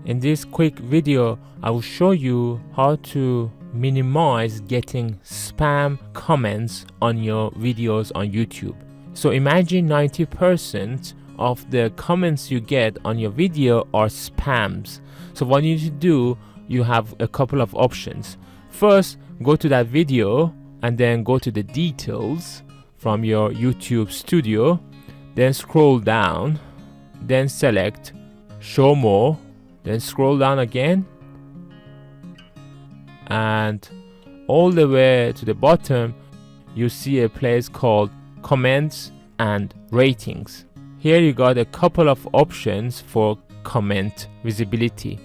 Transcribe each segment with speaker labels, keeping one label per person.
Speaker 1: In this quick video, I will show you how to minimize getting spam comments on your videos on YouTube. So imagine 90% of the comments you get on your video are spams. So what you need to do, you have a couple of options. First, go to that video and then go to the details from your YouTube studio, then scroll down, then select show more, then scroll down again, and all the way to the bottom you see a place called comments and ratings. Here you got a couple of options for comment visibility.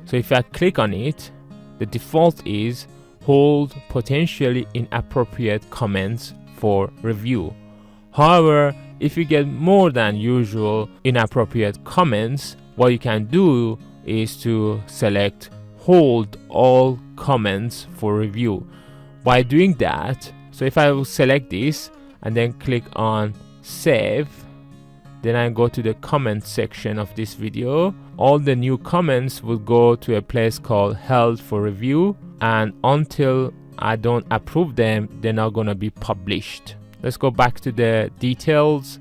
Speaker 1: So if I click on it, the default is hold potentially inappropriate comments for review. However, if you get more than usual inappropriate comments, what you can do is to select hold all comments for review. By doing that, so if I will select this and then click on save, then I go to the comment section of this video, all the new comments will go to a place called held for review, and until I don't approve them, they're not going to be published. Let's go back to the details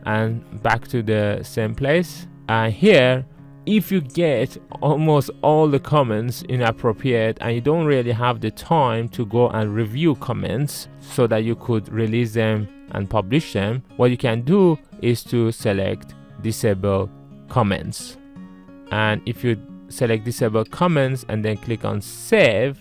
Speaker 1: and back to the same place. And here, if you get almost all the comments inappropriate and you don't really have the time to go and review comments so that you could release them and publish them, what you can do is to select disable comments. And if you select disable comments and then click on save,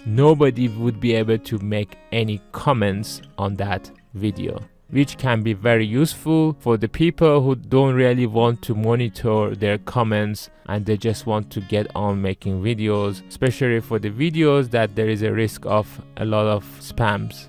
Speaker 1: nobody would be able to make any comments on that video, which can be very useful for the people who don't really want to monitor their comments and they just want to get on making videos, especially for the videos that there is a risk of a lot of spams.